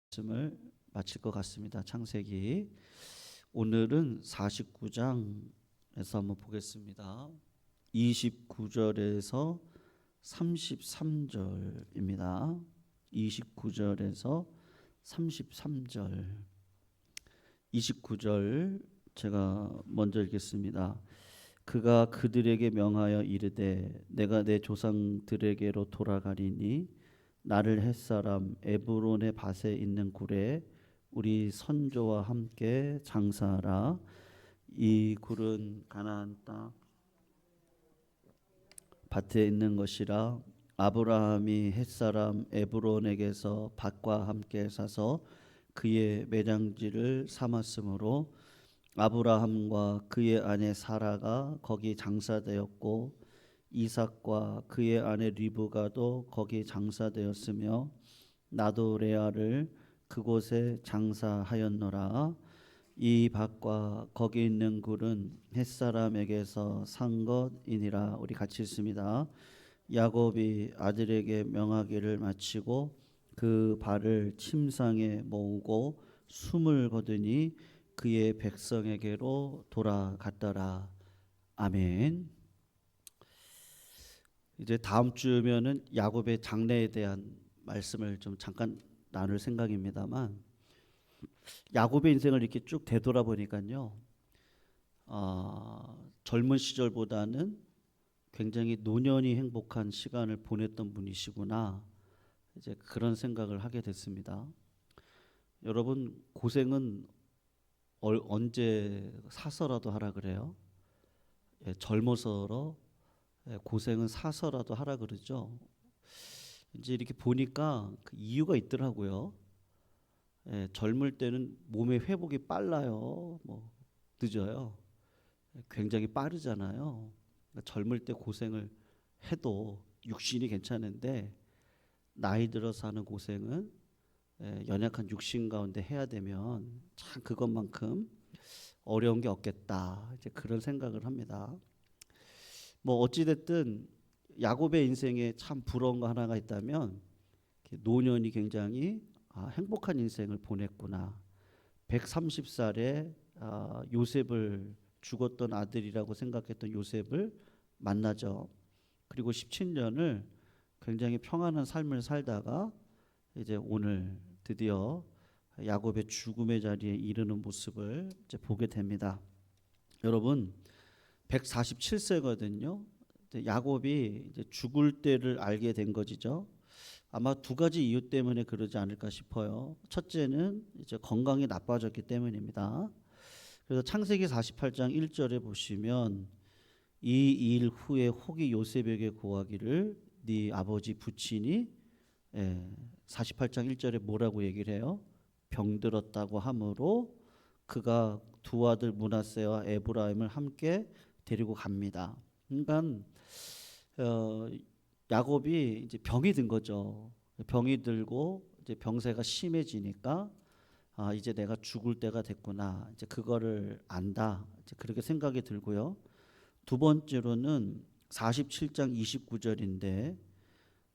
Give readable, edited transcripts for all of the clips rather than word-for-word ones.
말씀을 마칠 것 같습니다. 창세기 오늘은 49장에서 한번 보겠습니다. 29절에서 33절입니다. 29절에서 33절. 29절 제가 먼저 읽겠습니다. 그가 그들에게 명하여 이르되 내가 내 조상들에게로 돌아가리니 나를 햇사람 에브론의 밭에 있는 굴에 우리 선조와 함께 장사하라. 이 굴은 가나안 땅 밭에 있는 것이라. 아브라함이 햇사람 에브론에게서 밭과 함께 사서 그의 매장지를 삼았으므로 아브라함과 그의 아내 사라가 거기 장사되었고 이삭과 그의 아내 리브가도 거기 장사되었으며 나도 레아를 그곳에 장사하였노라. 이 밭과 거기 있는 굴은 햇사람에게서 산 것이니라. 우리 같이 읽습니다. 야곱이 아들에게 명하기를 마치고 그 발을 침상에 모으고 숨을 거두니 그의 백성에게로 돌아갔더라. 아멘. 이제 다음 주면은 야곱의 장래에 대한 말씀을 좀 잠깐 나눌 생각입니다만, 야곱의 인생을 이렇게 쭉 되돌아보니까요, 젊은 시절보다는 굉장히 노년이 행복한 시간을 보냈던 분이시구나, 이제 그런 생각을 하게 됐습니다. 여러분, 고생은 언제 사서라도 하라 그래요? 예, 젊어서 고생은 사서라도 하라 그러죠. 이제 이렇게 보니까 그 이유가 있더라고요. 예, 젊을 때는 몸의 회복이 빨라요. 뭐 늦어요. 굉장히 빠르잖아요. 그러니까 젊을 때 고생을 해도 육신이 괜찮은데 나이 들어서 하는 고생은 연약한 육신 가운데 해야 되면 참 그것만큼 어려운 게 없겠다. 이제 그런 생각을 합니다. 뭐 어찌 됐든 야곱의 인생에 참 부러운 거 하나가 있다면 노년이 굉장히 행복한 인생을 보냈구나. 130살에 요셉을 죽었던 아들이라고 생각했던 요셉을 만나죠. 그리고 17년을 굉장히 평안한 삶을 살다가 이제 오늘 드디어 야곱의 죽음의 자리에 이르는 모습을 이제 보게 됩니다. 여러분 147세거든요. 야곱이 이제 죽을 때를 알게 된 것이죠. 아마 두 가지 이유 때문에 그러지 않을까 싶어요. 첫째는 이제 건강이 나빠졌기 때문입니다. 그래서 창세기 48장 1절에 보시면 이 일 후에 혹이 요셉에게 고하기를 네 아버지 부친이 48장 1절에 뭐라고 얘기를 해요? 병들었다고 하므로 그가 두 아들 므낫세와 에브라임을 함께 데리고 갑니다. 그러니까 야곱이 이제 병이 든 거죠. 병이 들고 이제 병세가 심해지니까 이제 내가 죽을 때가 됐구나. 이제 그거를 안다. 이제 그렇게 생각이 들고요. 두 번째로는 47장 29절인데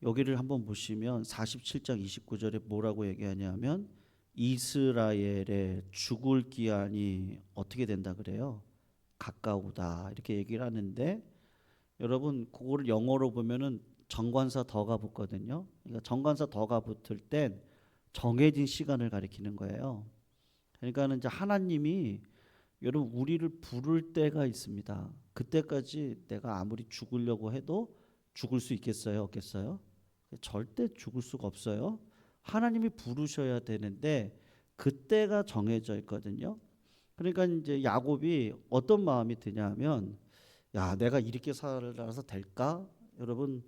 여기를 한번 보시면 47장 29절에 뭐라고 얘기하냐면 이스라엘의 죽을 기한이 어떻게 된다 그래요? 가까우다. 이렇게 얘기를 하는데 여러분 그거를 영어로 보면은 정관사 더가 붙거든요. 그러니까 정관사 더가 붙을 땐 정해진 시간을 가리키는 거예요. 그러니까는 이제 하나님이 여러분 우리를 부를 때가 있습니다. 그때까지 내가 아무리 죽으려고 해도 죽을 수 있겠어요? 없겠어요? 절대 죽을 수가 없어요. 하나님이 부르셔야 되는데 그때가 정해져 있거든요. 그러니까 이제 야곱이 어떤 마음이 드냐면 야, 내가 이렇게 살아서 될까? 여러분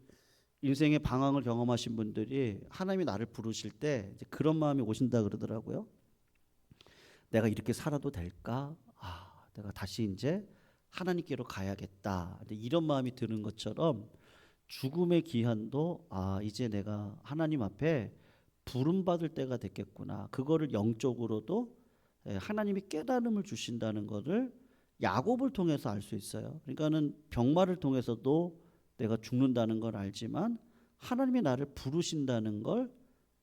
인생의 방황을 경험하신 분들이 하나님이 나를 부르실 때 이제 그런 마음이 오신다 그러더라고요. 내가 이렇게 살아도 될까? 내가 다시 이제 하나님께로 가야겠다. 이런 마음이 드는 것처럼 죽음의 기한도 이제 내가 하나님 앞에 부름 받을 때가 됐겠구나. 그거를 영적으로도 하나님이 깨달음을 주신다는 것을 야곱을 통해서 알 수 있어요. 그러니까는 병마를 통해서도 내가 죽는다는 걸 알지만 하나님이 나를 부르신다는 걸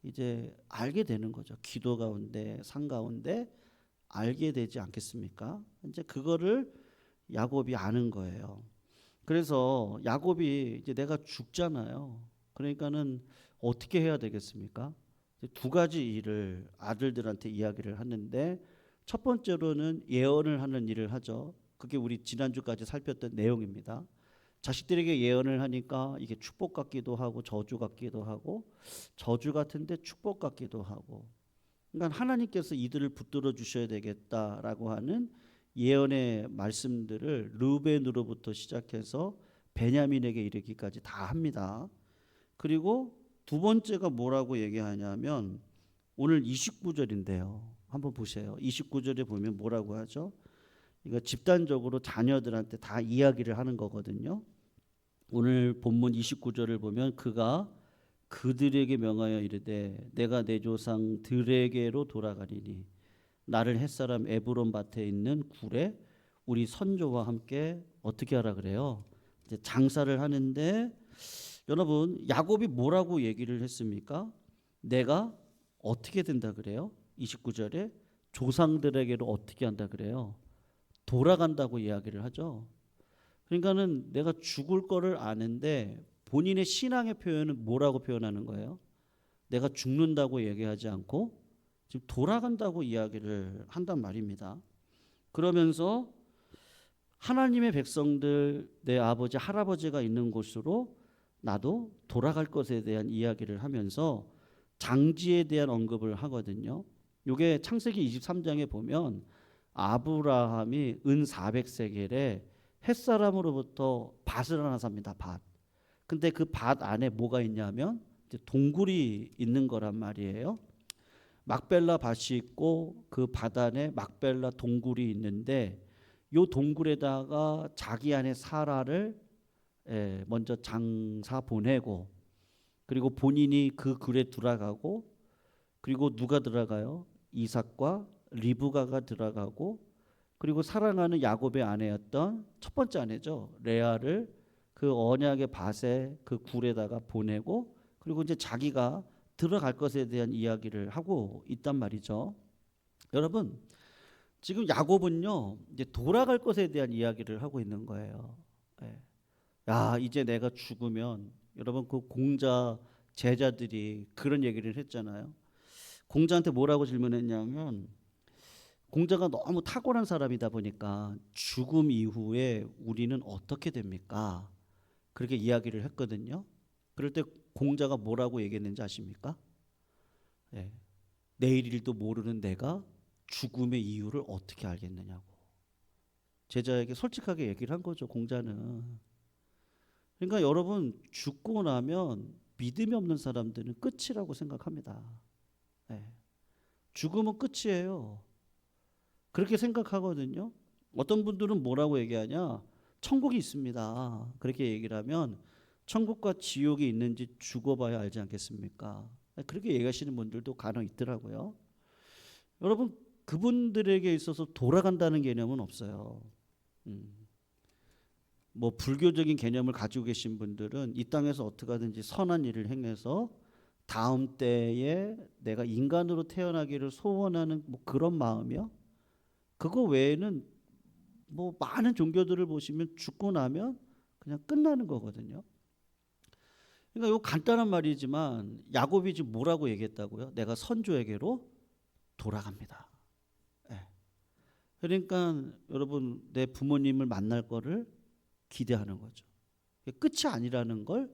이제 알게 되는 거죠. 기도 가운데, 상 가운데 알게 되지 않겠습니까? 이제 그거를 야곱이 아는 거예요. 그래서 야곱이 이제 내가 죽잖아요. 그러니까는 어떻게 해야 되겠습니까? 두 가지 일을 아들들한테 이야기를 하는데, 첫 번째로는 예언을 하는 일을 하죠. 그게 우리 지난주까지 살폈던 내용입니다. 자식들에게 예언을 하니까 이게 축복 같기도 하고 저주 같기도 하고, 저주 같은데 축복 같기도 하고, 그러니까 하나님께서 이들을 붙들어 주셔야 되겠다라고 하는 예언의 말씀들을 르우벤으로부터 시작해서 베냐민에게 이르기까지 다 합니다. 그리고 두 번째가 뭐라고 얘기하냐면 오늘 29절인데요. 한번 보세요. 29절에 보면 뭐라고 하죠? 이거 집단적으로 자녀들한테 다 이야기를 하는 거거든요. 오늘 본문 29절을 보면 그가 그들에게 명하여 이르되 내가 내 조상 들에게로 돌아가리니 나를 햇사람 에브론 밭에 있는 굴에 우리 선조와 함께 어떻게 하라 그래요? 이제 장사를 하는데, 여러분 야곱이 뭐라고 얘기를 했습니까? 내가 어떻게 된다 그래요? 29절에 조상들에게로 어떻게 한다 그래요? 돌아간다고 이야기를 하죠. 그러니까는 내가 죽을 거를 아는데 본인의 신앙의 표현은 뭐라고 표현하는 거예요? 내가 죽는다고 얘기하지 않고 지금 돌아간다고 이야기를 한단 말입니다. 그러면서 하나님의 백성들, 내 아버지 할아버지가 있는 곳으로 나도 돌아갈 것에 대한 이야기를 하면서 장지에 대한 언급을 하거든요. 이게 창세기 23장에 보면 아브라함이 은 400세겔에 햇사람으로부터 밭을 하나 삽니다. 밭. 근데 그 밭 안에 뭐가 있냐면 이제 동굴이 있는 거란 말이에요. 막벨라 밭이 있고 그 밭 안에 막벨라 동굴이 있는데, 요 동굴에다가 자기 안에 사라를 먼저 장사 보내고, 그리고 본인이 그 굴에 들어가고, 그리고 누가 들어가요? 이삭과 리브가가 들어가고, 그리고 사랑하는 야곱의 아내였던 첫 번째 아내죠. 레아를 그 언약의 밭에 그 굴에다가 보내고, 그리고 이제 자기가 들어갈 것에 대한 이야기를 하고 있단 말이죠. 여러분, 지금 야곱은요 이제 돌아갈 것에 대한 이야기를 하고 있는 거예요. 예. 야, 이제 내가 죽으면, 여러분 그 공자 제자들이 그런 얘기를 했잖아요. 공자한테 뭐라고 질문했냐면, 공자가 너무 탁월한 사람이다 보니까 죽음 이후에 우리는 어떻게 됩니까? 그렇게 이야기를 했거든요. 그럴 때 공자가 뭐라고 얘기했는지 아십니까? 예. 내일 일도 모르는 내가 죽음의 이유를 어떻게 알겠느냐고 제자에게 솔직하게 얘기를 한 거죠, 공자는. 그러니까 여러분, 죽고 나면 믿음이 없는 사람들은 끝이라고 생각합니다. 예. 죽음은 끝이에요. 그렇게 생각하거든요. 어떤 분들은 뭐라고 얘기하냐? 천국이 있습니다. 그렇게 얘기를 하면 천국과 지옥이 있는지 죽어봐야 알지 않겠습니까? 그렇게 얘기하시는 분들도 간혹 있더라고요. 여러분, 그분들에게 있어서 돌아간다는 개념은 없어요. 뭐 불교적인 개념을 가지고 계신 분들은 이 땅에서 어떻게 하든지 선한 일을 행해서 다음 때에 내가 인간으로 태어나기를 소원하는 뭐 그런 마음이요. 그거 외에는 뭐 많은 종교들을 보시면 죽고 나면 그냥 끝나는 거거든요. 그러니까 이거 간단한 말이지만 야곱이 지금 뭐라고 얘기했다고요? 내가 선조에게로 돌아갑니다. 예. 그러니까 여러분, 내 부모님을 만날 거를 기대하는 거죠. 끝이 아니라는 걸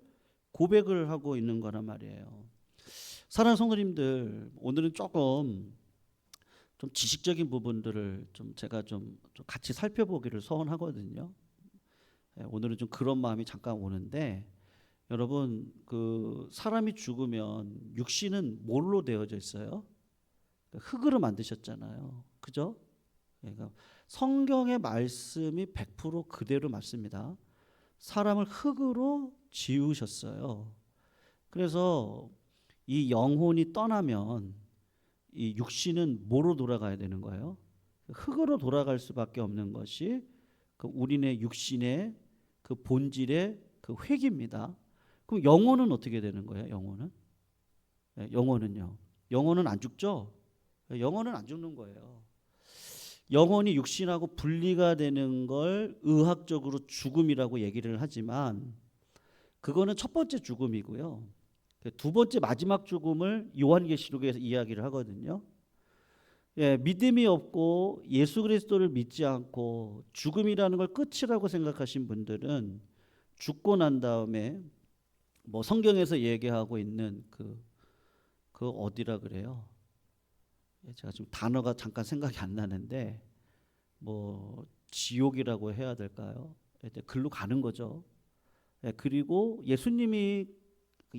고백을 하고 있는 거란 말이에요. 사랑하는 성도님들, 오늘은 조금 좀 지식적인 부분들을 좀 제가 좀 같이 살펴보기를 소원하거든요. 오늘은 좀 그런 마음이 잠깐 오는데, 여러분 그 사람이 죽으면 육신은 뭘로 되어져 있어요? 흙으로 만드셨잖아요. 그죠? 그러니까 성경의 말씀이 100% 그대로 맞습니다. 사람을 흙으로 지으셨어요. 그래서 이 영혼이 떠나면 이 육신은 뭐로 돌아가야 되는 거예요? 흙으로 돌아갈 수밖에 없는 것이 그 우리네 육신의 그 본질의 그 회귀입니다. 그럼 영혼은 어떻게 되는 거예요? 영혼은? 영혼은요. 영혼은 안 죽죠. 영혼은 안 죽는 거예요. 영혼이 육신하고 분리가 되는 걸 의학적으로 죽음이라고 얘기를 하지만 그거는 첫 번째 죽음이고요. 두 번째 마지막 죽음을 요한계시록에서 이야기를 하거든요. 믿음이 없고 예수 그리스도를 믿지 않고 죽음이라는 걸 끝이라고 생각하신 분들은 죽고 난 다음에 뭐 성경에서 얘기하고 있는 그 어디라 그래요? 제가 지금 단어가 잠깐 생각이 안 나는데 뭐 지옥이라고 해야 될까요? 글로 가는 거죠. 그리고 예수님이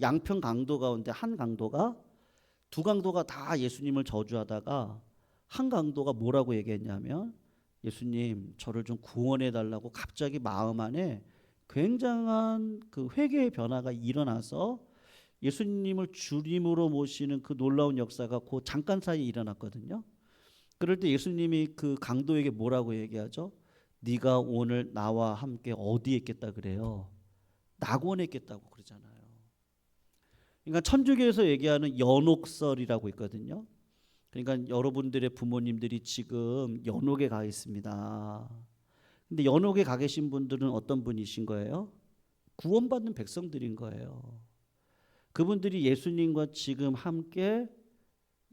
양평 강도 가운데 한 강도가 두 강도가 다 예수님을 저주하다가 한 강도가 뭐라고 얘기했냐면 예수님 저를 좀 구원해 달라고 갑자기 마음 안에 굉장한 그 회개의 변화가 일어나서 예수님을 주님으로 모시는 그 놀라운 역사가 그 잠깐 사이에 일어났거든요. 그럴 때 예수님이 그 강도에게 뭐라고 얘기하죠? 네가 오늘 나와 함께 어디에 있겠다 그래요? 낙원에 있겠다고 그러잖아요. 그러니까 천주교에서 얘기하는 연옥설이라고 있거든요. 그러니까 여러분들의 부모님들이 지금 연옥에 가 있습니다. 근데 연옥에 가 계신 분들은 어떤 분이신 거예요? 구원받는 백성들인 거예요. 그분들이 예수님과 지금 함께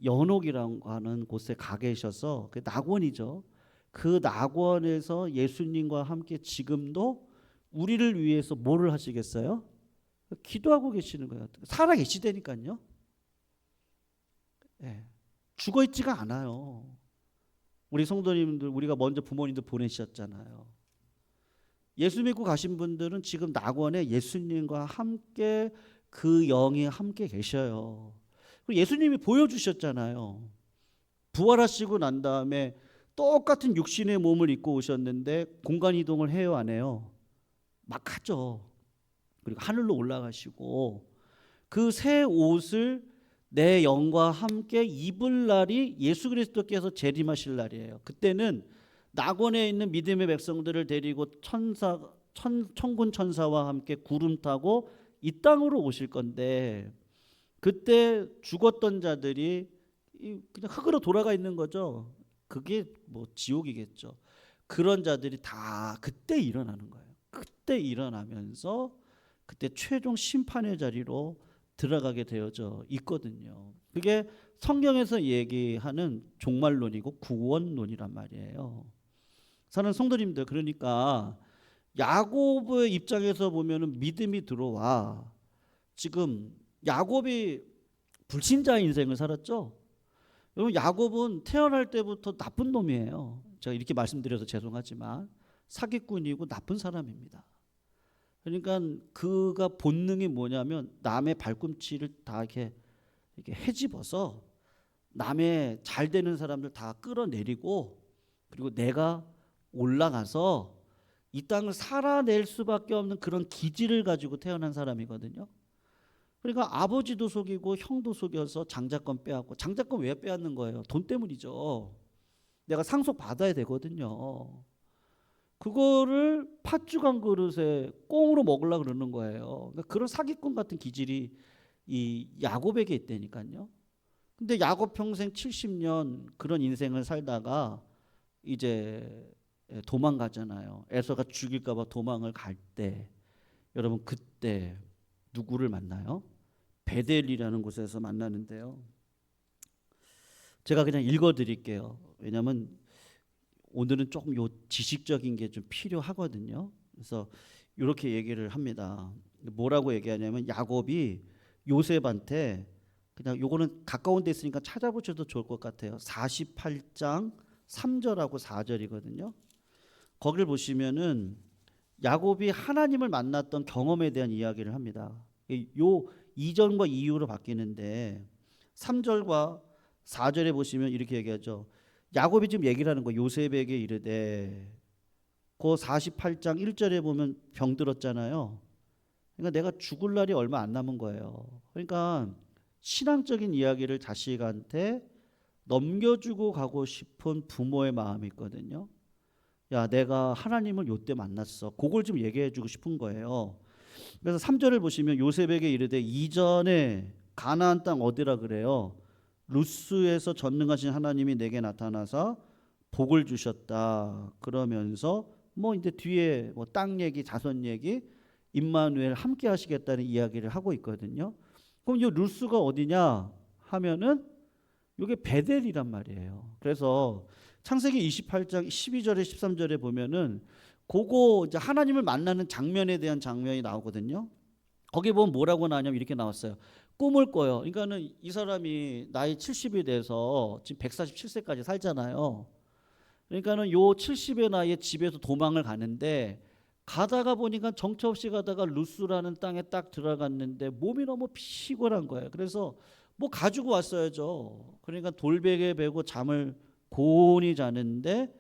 연옥이라고 하는 곳에 가 계셔서 그 낙원이죠. 그 낙원에서 예수님과 함께 지금도 우리를 위해서 뭐를 하시겠어요? 기도하고 계시는 거예요. 살아 계시다니까요. 죽어 있지가 않아요. 우리 성도님들 우리가 먼저 부모님들 보내셨잖아요. 예수 믿고 가신 분들은 지금 낙원에 예수님과 함께 그 영이 함께 계셔요. 그리고 예수님이 보여주셨잖아요. 부활하시고 난 다음에 똑같은 육신의 몸을 입고 오셨는데 공간 이동을 해요, 안 해요? 막 하죠. 그리고 하늘로 올라가시고 그 새 옷을 내 영과 함께 입을 날이 예수 그리스도께서 재림하실 날이에요. 그때는 낙원에 있는 믿음의 백성들을 데리고 천군 천사와 함께 구름 타고 이 땅으로 오실 건데 그때 죽었던 자들이 그냥 흙으로 돌아가 있는 거죠. 그게 뭐 지옥이겠죠. 그런 자들이 다 그때 일어나는 거예요. 그때 일어나면서 그때 최종 심판의 자리로 들어가게 되어져 있거든요. 그게 성경에서 얘기하는 종말론이고 구원론이란 말이에요. 사는 성도님들, 그러니까 야곱의 입장에서 보면은 믿음이 들어와. 지금 야곱이 불신자의 인생을 살았죠. 여러분 야곱은 태어날 때부터 나쁜 놈이에요. 제가 이렇게 말씀드려서 죄송하지만 사기꾼이고 나쁜 사람입니다. 그러니까 그가 본능이 뭐냐면 남의 발꿈치를 다 이렇게 헤집어서 남의 잘 되는 사람들 다 끌어내리고 그리고 내가 올라가서 이 땅을 살아낼 수밖에 없는 그런 기질을 가지고 태어난 사람이거든요. 그러니까 아버지도 속이고 형도 속여서 장자권 빼앗고, 장자권 왜 빼앗는 거예요? 돈 때문이죠. 내가 상속 받아야 되거든요. 그거를 팥죽 한 그릇에 꽁으로 먹으려고 그러는 거예요. 그러니까 그런 사기꾼 같은 기질이 이 야곱에게 있다니까요. 근데 야곱 평생 70년 그런 인생을 살다가 이제 도망가잖아요. 에서가 죽일까 봐 도망을 갈 때 여러분 그때 누구를 만나요? 베델이라는 곳에서 만나는데요. 제가 그냥 읽어 드릴게요. 왜냐하면 오늘은 조금 요 지식적인 게 좀 필요하거든요. 그래서 이렇게 얘기를 합니다. 뭐라고 얘기하냐면 야곱이 요셉한테 그냥 요거는 가까운 데 있으니까 찾아보셔도 좋을 것 같아요. 48장 3절하고 4절이거든요. 거기를 보시면은 야곱이 하나님을 만났던 경험에 대한 이야기를 합니다. 요 이전과 이후로 바뀌는데 3절과 4절에 보시면 이렇게 얘기하죠. 야곱이 지금 얘기를 하는 거 요셉에게 이르되 그 48장 1절에 보면 병들었잖아요. 그러니까 내가 죽을 날이 얼마 안 남은 거예요. 그러니까 신앙적인 이야기를 자식한테 넘겨주고 가고 싶은 부모의 마음이 있거든요. 야, 내가 하나님을 요때 만났어. 그걸 좀 얘기해 주고 싶은 거예요. 그래서 3절을 보시면 요셉에게 이르되 이전에 가나안 땅 어디라 그래요? 루스에서 전능하신 하나님이 내게 나타나서 복을 주셨다. 그러면서 뭐 이제 뒤에 뭐 땅 얘기, 자손 얘기, 임마누엘 함께 하시겠다는 이야기를 하고 있거든요. 그럼 이 루스가 어디냐 하면은 이게 베델이란 말이에요. 그래서 창세기 28장 12절에 13절에 보면은 그거 이제 하나님을 만나는 장면에 대한 장면이 나오거든요. 거기 보면 뭐라고 나오냐면 이렇게 나왔어요. 꿈을 꿔요. 그러니까는 이 사람이 나이 70이 돼서 지금 147세까지 살잖아요. 그러니까는 요 70의 나이에 집에서 도망을 가는데 가다가 보니까 정처 없이 가다가 루스라는 땅에 딱 들어갔는데 몸이 너무 피곤한 거예요. 그래서 뭐 가지고 왔어야죠. 그러니까 돌베개 베고 잠을 고온히 자는데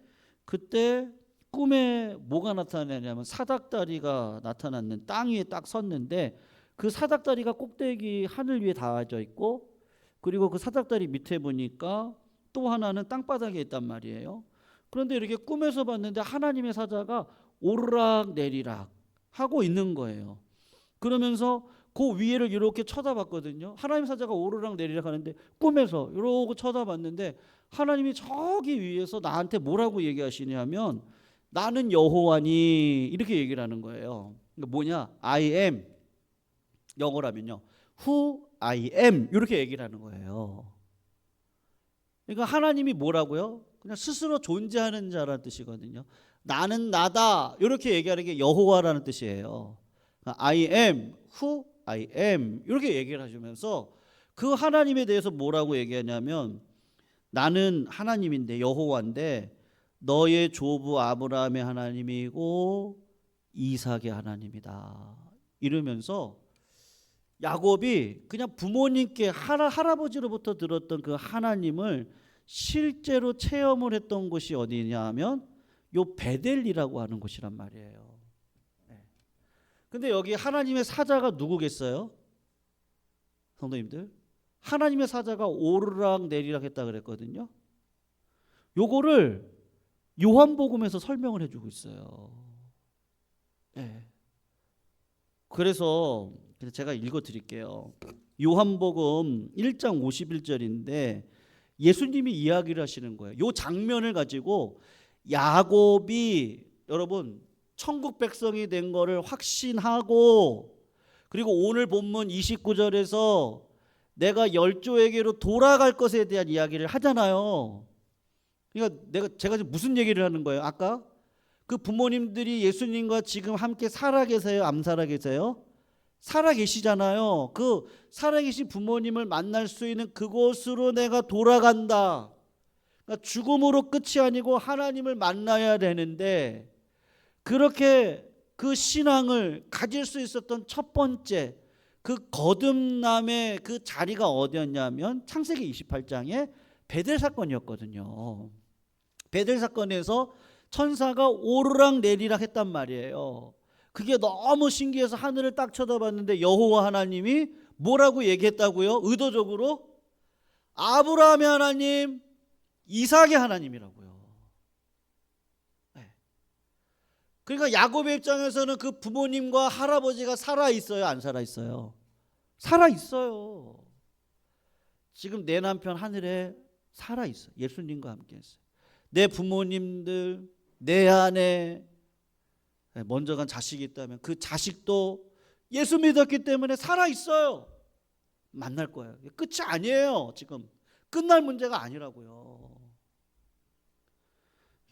그때 꿈에 뭐가 나타나냐면 사닥다리가 나타났는 땅 위에 딱 섰는데 그 사닥다리가 꼭대기 하늘 위에 닿아져 있고 그리고 그 사닥다리 밑에 보니까 또 하나는 땅바닥에 있단 말이에요. 그런데 이렇게 꿈에서 봤는데 하나님의 사자가 오르락 내리락 하고 있는 거예요. 그러면서 그 위에를 이렇게 쳐다봤거든요. 하나님 사자가 오르락 내리락 하는데 꿈에서 이러고 쳐다봤는데 하나님이 저기 위에서 나한테 뭐라고 얘기하시냐면 나는 여호와니 이렇게 얘기를 하는 거예요. 그러니까 뭐냐? I am 영어라면요. Who I am 이렇게 얘기를 하는 거예요. 그러니까 하나님이 뭐라고요? 그냥 스스로 존재하는 자라는 뜻이거든요. 나는 나다 이렇게 얘기하는 게 여호와라는 뜻이에요. I am who I am 이렇게 얘기를 하시면서 그 하나님에 대해서 뭐라고 얘기하냐면 나는 하나님인데 여호와인데 너의 조부 아브라함의 하나님이고 이삭의 하나님이다 이러면서 야곱이 그냥 부모님께 할아버지로부터 들었던 그 하나님을 실제로 체험을 했던 곳이 어디냐 하면 요 베델이라고 하는 곳이란 말이에요. 근데 여기 하나님의 사자가 누구겠어요? 성도님들, 하나님의 사자가 오르락 내리락 했다 그랬거든요. 요거를 요한복음에서 설명을 해주고 있어요. 그래서 제가 읽어드릴게요. 요한복음 1장 51절인데 예수님이 이야기를 하시는 거예요. 요 장면을 가지고 야곱이 여러분 천국 백성이 된 거를 확신하고 그리고 오늘 본문 29절에서 내가 열조에게로 돌아갈 것에 대한 이야기를 하잖아요. 그러니까 제가 지금 무슨 얘기를 하는 거예요? 아까 그 부모님들이 예수님과 지금 함께 살아 계세요? 안 살아 계세요? 살아 계시잖아요. 그 살아 계신 부모님을 만날 수 있는 그곳으로 내가 돌아간다. 그러니까 죽음으로 끝이 아니고 하나님을 만나야 되는데 그렇게 그 신앙을 가질 수 있었던 첫 번째 그 거듭남의 그 자리가 어디였냐면 창세기 28장에 베델 사건이었거든요. 베델 사건에서 천사가 오르락 내리락 했단 말이에요. 그게 너무 신기해서 하늘을 딱 쳐다봤는데 여호와 하나님이 뭐라고 얘기했다고요? 의도적으로 아브라함의 하나님, 이삭의 하나님이라고요. 그러니까 야곱의 입장에서는 그 부모님과 할아버지가 살아 있어요, 안 살아 있어요? 살아 있어요. 지금 내 남편 하늘에 살아 있어요. 예수님과 함께 했어요. 내 부모님들, 내 아내, 먼저 간 자식이 있다면 그 자식도 예수 믿었기 때문에 살아 있어요. 만날 거예요. 끝이 아니에요. 지금 끝날 문제가 아니라고요.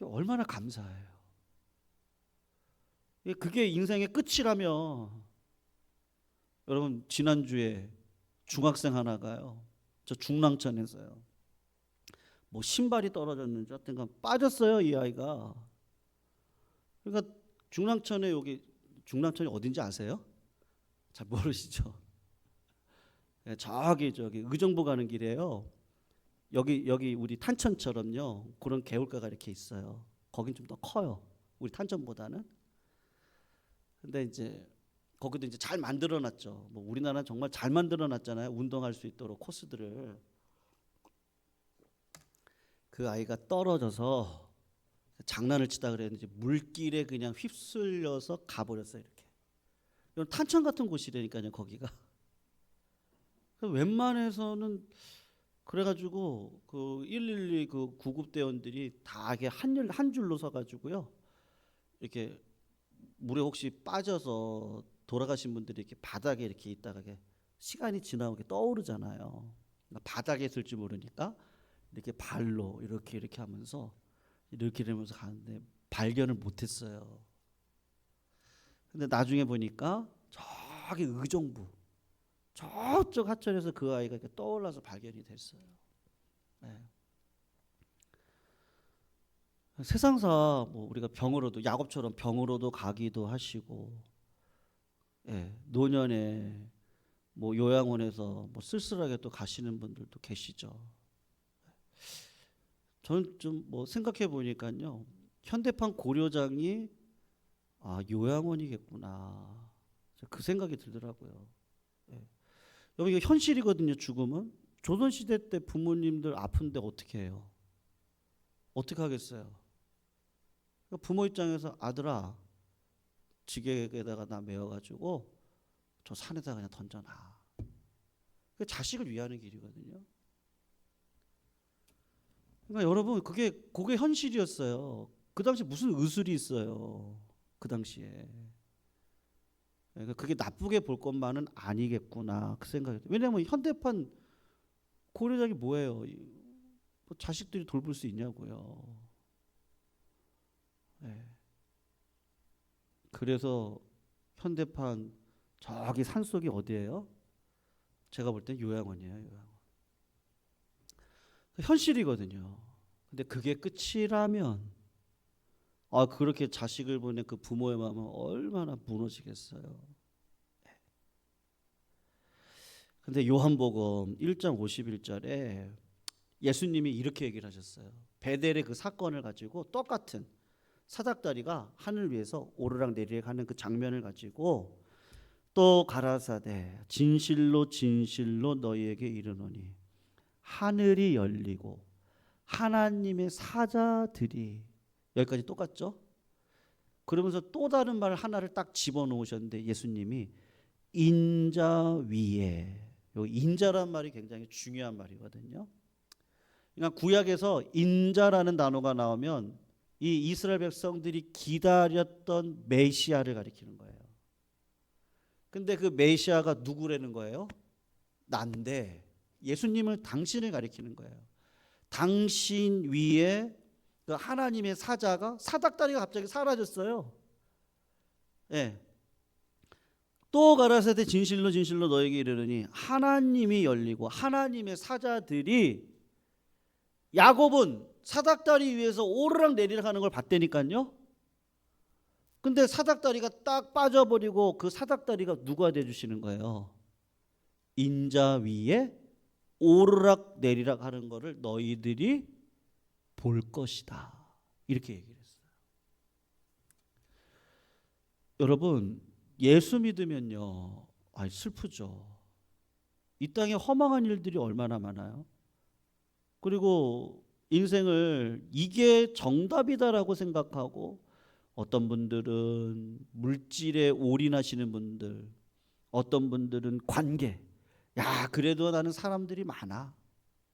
얼마나 감사해요. 그게 인생의 끝이라면 여러분 지난주에 중학생 하나가요. 저 중랑천에서요. 뭐 신발이 떨어졌는지 하여튼 빠졌어요 이 아이가. 그러니까 중랑천에 여기 중랑천이 어딘지 아세요? 잘 모르시죠? 저기 의정부 가는 길이에요. 여기 우리 탄천처럼요 그런 개울가가 이렇게 있어요. 거긴 좀 더 커요. 우리 탄천보다는. 근데 이제 거기도 이제 잘 만들어놨죠. 뭐 우리나라는 정말 잘 만들어놨잖아요. 운동할 수 있도록 코스들을. 그 아이가 떨어져서 장난을 치다 그랬는지 물길에 그냥 휩쓸려서 가버렸어요. 이렇게. 이건 탄천 같은 곳이라니까요. 거기가. 웬만해서는 그래가지고 그 112 그 구급대원들이 다 이게 한 줄로 서가지고요. 이렇게 물에 혹시 빠져서 돌아가신 분들이 이렇게 바닥에 이렇게 있다가 이게 시간이 지나고 떠오르잖아요. 그러니까 바닥에 있을 줄 모르니까 이렇게 발로 이렇게 하면서 이렇게 되면서 가는데 발견을 못했어요. 근데 나중에 보니까 저기 의정부 저쪽 하천에서 그 아이가 이렇게 떠올라서 발견이 됐어요. 네. 세상사 뭐 우리가 병으로도 야곱처럼 병으로도 가기도 하시고, 예, 노년에 뭐 요양원에서 뭐 쓸쓸하게 또 가시는 분들도 계시죠. 저는 좀 뭐 생각해 보니까요, 현대판 고려장이 요양원이겠구나, 그 생각이 들더라고요. 예. 여러분 이거 현실이거든요. 죽음은 조선 시대 때 부모님들 아픈데 어떻게 해요? 어떻게 하겠어요? 그러니까 부모 입장에서 아들아 지게에다가 나 메어가지고 저 산에다 그냥 던져놔. 그 자식을 위하는 길이거든요. 그러니까 여러분 그게 현실이었어요. 그 당시 무슨 의술이 있어요. 그 당시에. 그러니까 그게 나쁘게 볼 것만은 아니겠구나 그 생각이. 왜냐하면 현대판 고려장이 뭐예요? 뭐 자식들이 돌볼 수 있냐고요. 네. 그래서 현대판 저기 산속이 어디예요? 제가 볼 땐 요양원이에요. 요양원. 현실이거든요. 근데 그게 끝이라면 그렇게 자식을 보낸 그 부모의 마음은 얼마나 무너지겠어요. 근데 요한복음 1장 51절에 예수님이 이렇게 얘기를 하셨어요. 베델의 그 사건을 가지고 똑같은 사닥다리가 하늘 위에서 오르락 내리락 하는 그 장면을 가지고 또 가라사대 진실로 진실로 너희에게 이르노니 하늘이 열리고 하나님의 사자들이, 여기까지 똑같죠? 그러면서 또 다른 말 하나를 딱 집어넣으셨는데 예수님이 인자 위에, 요 인자란 말이 굉장히 중요한 말이거든요. 그러니까 구약에서 인자라는 단어가 나오면 이 이스라엘 백성들이 기다렸던 메시아를 가리키는 거예요. 근데 그 메시아가 누구라는 거예요? 난데 예수님을 당신을 가리키는 거예요. 당신 위에 그 하나님의 사자가 사닥다리가 갑자기 사라졌어요. 예. 또 가라사대 진실로 진실로 너에게 이르르니 하나님이 열리고 하나님의 사자들이, 야곱은 사닥다리 위에서 오르락 내리락 하는 걸 봤다니까요. 근데 사닥다리가 딱 빠져버리고 그 사닥다리가 누가 돼주시는 거예요? 인자 위에 오르락 내리락 하는 거를 너희들이 볼 것이다. 이렇게 얘기를 했어요. 여러분 예수 믿으면요, 슬프죠. 이 땅에 허망한 일들이 얼마나 많아요. 그리고 인생을 이게 정답이다라고 생각하고 어떤 분들은 물질에 올인하시는 분들, 어떤 분들은 관계, 야 그래도 나는 사람들이 많아,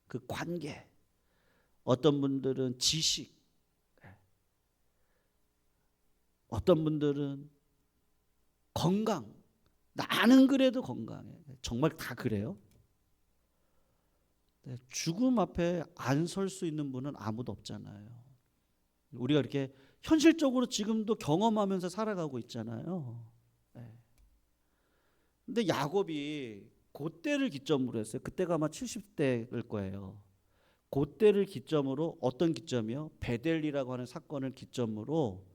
그 관계, 어떤 분들은 지식, 어떤 분들은 건강, 나는 그래도 건강해. 정말 다 그래요? 죽음 앞에 안 설 수 있는 분은 아무도 없잖아요. 우리가 이렇게 현실적으로 지금도 경험하면서 살아가고 있잖아요. 근데 야곱이 그때를 기점으로 했어요. 그때가 아마 70대일 거예요. 그때를 기점으로, 어떤 기점이요? 베델리라고 하는 사건을 기점으로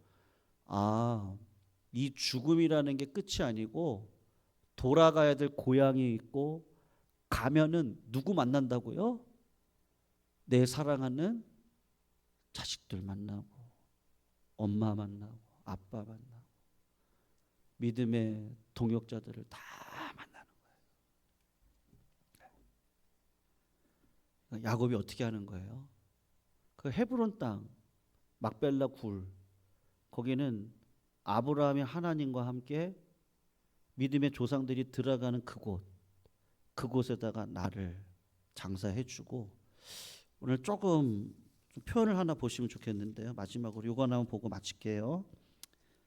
이 죽음이라는 게 끝이 아니고 돌아가야 될 고향이 있고 가면은 누구 만난다고요? 내 사랑하는 자식들 만나고 엄마 만나고 아빠 만나고 믿음의 동역자들을 다 만나는 거예요. 야곱이 어떻게 하는 거예요? 그 헤브론 땅 막벨라 굴, 거기는 아브라함이 하나님과 함께 믿음의 조상들이 들어가는 그곳, 그곳에다가 나를 장사해주고, 오늘 조금 좀 표현을 하나 보시면 좋겠는데요. 마지막으로 요거 하나 보고 마칠게요.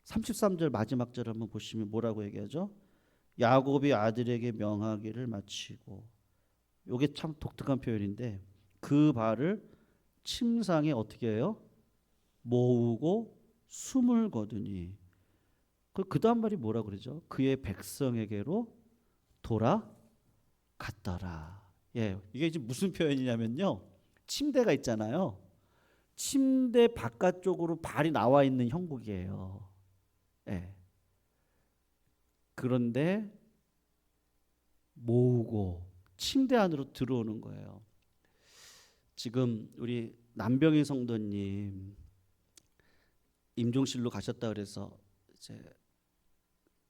33절 마지막 절 한번 보시면 뭐라고 얘기하죠? 야곱이 아들에게 명하기를 마치고, 요게 참 독특한 표현인데, 그 발을 침상에 어떻게 해요? 모으고 숨을 거두니. 그 다음 말이 뭐라 그러죠? 그의 백성에게로 돌아갔더라. 예, 이게 지금 무슨 표현이냐면요, 침대가 있잖아요. 침대 바깥쪽으로 발이 나와 있는 형국이에요. 예. 그런데 모으고 침대 안으로 들어오는 거예요. 지금 우리 남병희 성도님 임종실로 가셨다 그래서 이제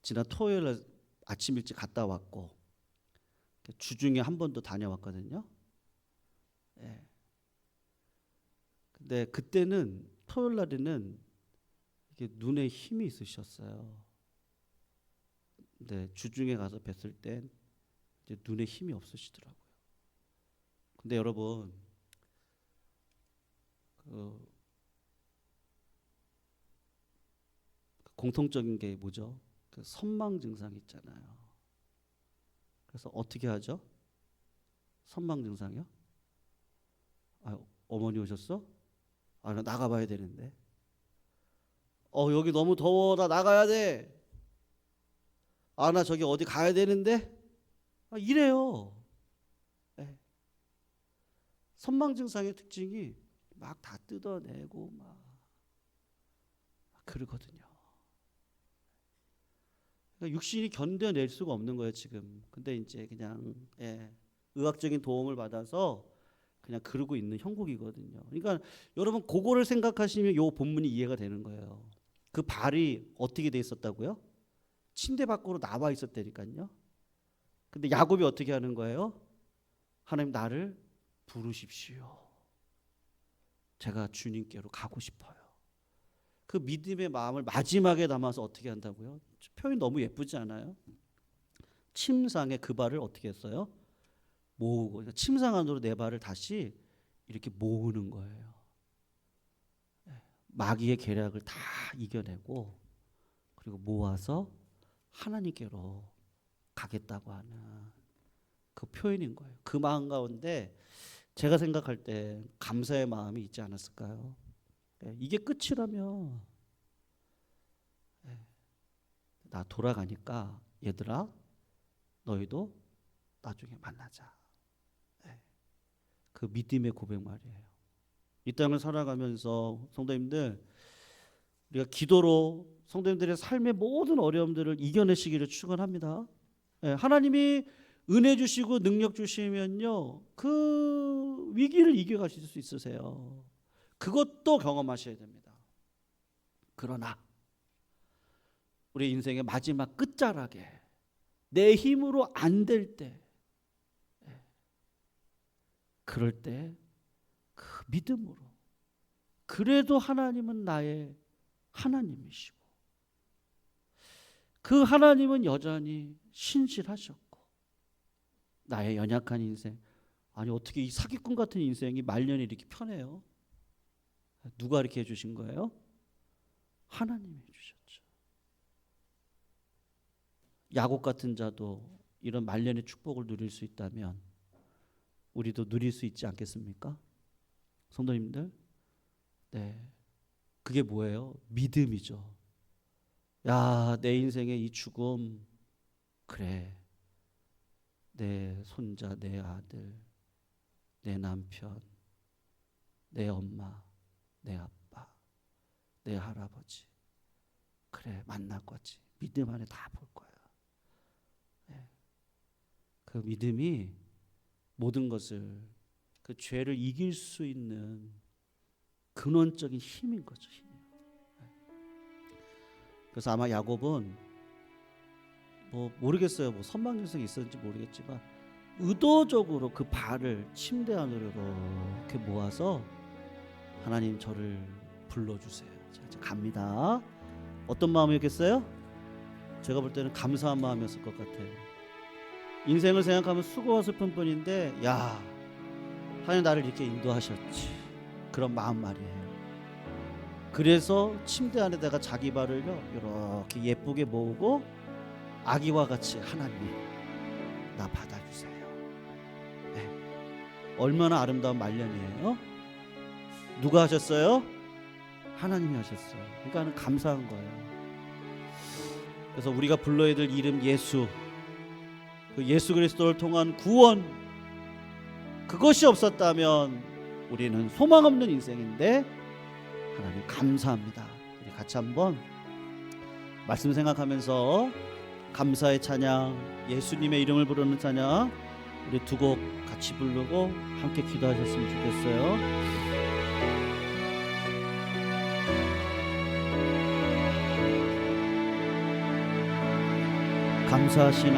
지난 토요일 아침 일찍 갔다 왔고, 주중에 한 번도 다녀왔거든요. 예. 근데 그때는 토요일 날에는 이게 눈에 힘이 있으셨어요. 근데 주중에 가서 뵀을 땐 이제 눈에 힘이 없으시더라고요. 근데 여러분, 그 공통적인 게 뭐죠? 그 선망 증상이 있잖아요. 그래서 어떻게 하죠? 선망 증상이요? 아, 어머니 오셨어? 아, 나 나가봐야 되는데. 여기 너무 더워. 나 나가야 돼. 아, 나 저기 어디 가야 되는데. 이래요. 네. 선망 증상의 특징이 막 다 뜯어내고 막 그러거든요. 그러니까 육신이 견뎌낼 수가 없는 거예요 지금. 근데 이제 그냥 의학적인 도움을 받아서 그냥 그러고 있는 형국이거든요. 그러니까 여러분 그거를 생각하시면 요 본문이 이해가 되는 거예요. 그 발이 어떻게 돼 있었다고요? 침대 밖으로 나와 있었다니까요. 근데 야곱이 어떻게 하는 거예요? 하나님 나를 부르십시오. 제가 주님께로 가고 싶어요. 그 믿음의 마음을 마지막에 담아서 어떻게 한다고요? 표현이 너무 예쁘지 않아요? 침상에 그 발을 어떻게 했어요? 모으고, 그러니까 침상 안으로 내 발을 다시 이렇게 모으는 거예요. 마귀의 계략을 다 이겨내고 그리고 모아서 하나님께로 가겠다고 하는 그 표현인 거예요. 그 마음 가운데 제가 생각할 때 감사의 마음이 있지 않았을까요? 이게 끝이라면 나 돌아가니까 얘들아 너희도 나중에 만나자. 그 믿음의 고백 말이에요. 이 땅을 살아가면서 성도님들, 우리가 기도로 성도님들의 삶의 모든 어려움들을 이겨내시기를 축원합니다. 하나님이 은혜 주시고 능력 주시면요, 그 위기를 이겨가실 수 있으세요. 그것도 경험하셔야 됩니다. 그러나 우리 인생의 마지막 끝자락에 내 힘으로 안 될 때, 그럴 때 그 믿음으로 그래도 하나님은 나의 하나님이시고 그 하나님은 여전히 신실하셨고 나의 연약한 인생, 아니 어떻게 이 사기꾼 같은 인생이 말년이 이렇게 편해요? 누가 이렇게 해주신 거예요? 하나님이 해주셨죠. 야곱 같은 자도 이런 말년의 축복을 누릴 수 있다면 우리도 누릴 수 있지 않겠습니까? 성도님들, 그게 뭐예요? 믿음이죠. 야, 내 인생의 이 죽음, 그래, 내 손자, 내 아들, 내 남편, 내 엄마, 내 아빠, 내 할아버지, 그래, 만날 거지. 믿음 안에 다 볼 거야. 그 믿음이 모든 것을, 그 죄를 이길 수 있는 근원적인 힘인 거죠. 힘이에요. 그래서 아마 야곱은 뭐 모르겠어요. 뭐 선망증상이 있었는지 모르겠지만 의도적으로 그 발을 침대 안으로 이렇게 모아서 하나님 저를 불러주세요. 자, 이제 갑니다. 어떤 마음이었겠어요? 제가 볼 때는 감사한 마음이었을 것 같아요. 인생을 생각하면 수고와 슬픈 뿐인데, 야, 하나님 나를 이렇게 인도하셨지, 그런 마음 말이에요. 그래서 침대 안에다가 자기 발을요 이렇게 예쁘게 모으고 아기와 같이, 하나님 나 받아주세요. 네. 얼마나 아름다운 말년이에요. 누가 하셨어요? 하나님이 하셨어요. 그러니까 감사한 거예요. 그래서 우리가 불러야 될 이름 예수, 그 예수 그리스도를 통한 구원, 그것이 없었다면 우리는 소망 없는 인생인데, 하나님 감사합니다. 우리 같이 한번 말씀 생각하면서 감사의 찬양, 예수님의 이름을 부르는 찬양, 우리 두 곡 같이 부르고 함께 기도하셨으면 좋겠어요. 감사하신